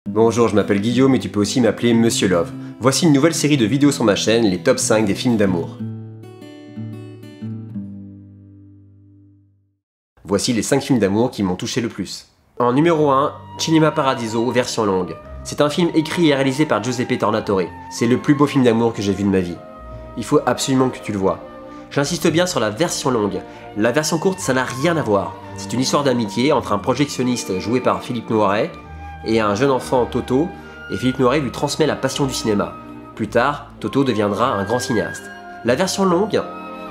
Bonjour, je m'appelle Guillaume et tu peux aussi m'appeler Monsieur Love. Voici une nouvelle série de vidéos sur ma chaîne, les top 5 des films d'amour. Voici les 5 films d'amour qui m'ont touché le plus. En numéro 1, Cinema Paradiso, version longue. C'est un film écrit et réalisé par Giuseppe Tornatore. C'est le plus beau film d'amour que j'ai vu de ma vie. Il faut absolument que tu le vois. J'insiste bien sur la version longue. La version courte, ça n'a rien à voir. C'est une histoire d'amitié entre un projectionniste joué par Philippe Noiret et un jeune enfant, Toto, et Philippe Noiret lui transmet la passion du cinéma. Plus tard, Toto deviendra un grand cinéaste. La version longue,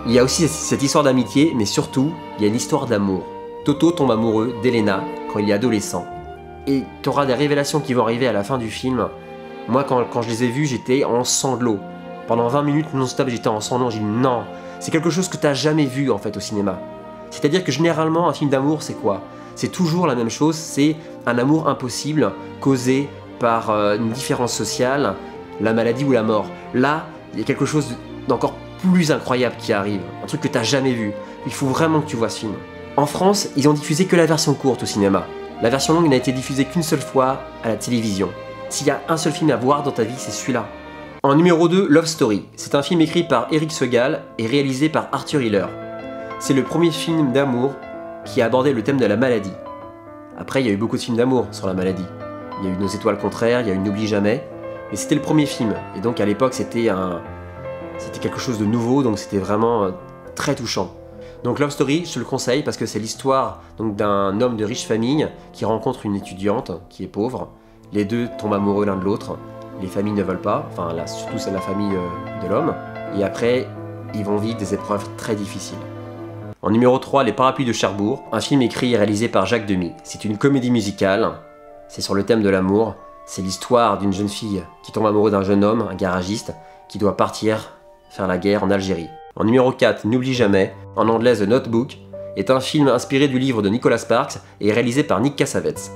il y a aussi cette histoire d'amitié, mais surtout, il y a une histoire d'amour. Toto tombe amoureux d'Elena quand il est adolescent. Et tu auras des révélations qui vont arriver à la fin du film. Moi, quand je les ai vues, j'étais en sanglots. Pendant 20 minutes non-stop, j'étais en sanglots. J'ai dit non, c'est quelque chose que tu n'as jamais vu en fait au cinéma. C'est-à-dire que généralement, un film d'amour, c'est quoi? C'est toujours la même chose, c'est un amour impossible causé par une différence sociale, la maladie ou la mort. Là, il y a quelque chose d'encore plus incroyable qui arrive, un truc que tu n'as jamais vu. Il faut vraiment que tu vois ce film. En France, ils ont diffusé que la version courte au cinéma. La version longue n'a été diffusée qu'une seule fois à la télévision. S'il y a un seul film à voir dans ta vie, c'est celui-là. En numéro 2, Love Story. C'est un film écrit par Eric Segal et réalisé par Arthur Hiller. C'est le premier film d'amour qui a abordé le thème de la maladie. Après, il y a eu beaucoup de films d'amour sur la maladie. Il y a eu Nos étoiles contraires, il y a eu N'oublie jamais. Mais c'était le premier film. Et donc à l'époque, c'était quelque chose de nouveau, donc c'était vraiment très touchant. Donc Love Story, je te le conseille parce que c'est l'histoire d'un homme de riche famille qui rencontre une étudiante qui est pauvre. Les deux tombent amoureux l'un de l'autre. Les familles ne veulent pas, enfin là, surtout c'est la famille de l'homme. Et après, ils vont vivre des épreuves très difficiles. En numéro 3, Les Parapluies de Cherbourg, un film écrit et réalisé par Jacques Demy. C'est une comédie musicale, c'est sur le thème de l'amour. C'est l'histoire d'une jeune fille qui tombe amoureuse d'un jeune homme, un garagiste, qui doit partir faire la guerre en Algérie. En numéro 4, N'oublie jamais, en anglais The Notebook, est un film inspiré du livre de Nicholas Sparks et réalisé par Nick Cassavetes.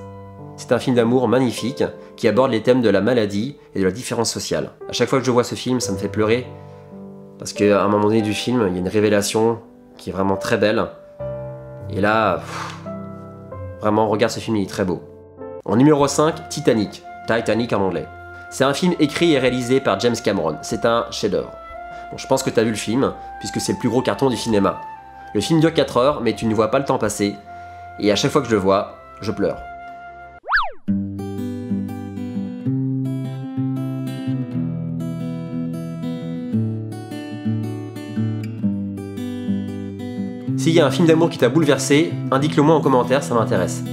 C'est un film d'amour magnifique qui aborde les thèmes de la maladie et de la différence sociale. À chaque fois que je vois ce film, ça me fait pleurer parce qu'à un moment donné du film, il y a une révélation qui est vraiment très belle. Et là, vraiment, regarde ce film, il est très beau. En numéro 5, Titanic en anglais. C'est un film écrit et réalisé par James Cameron. C'est un chef-d'œuvre. Bon, je pense que tu as vu le film, puisque c'est le plus gros carton du cinéma. Le film dure 4 heures, mais tu ne vois pas le temps passer. Et à chaque fois que je le vois, je pleure. S'il y a un film d'amour qui t'a bouleversé, indique-le moi en commentaire, ça m'intéresse.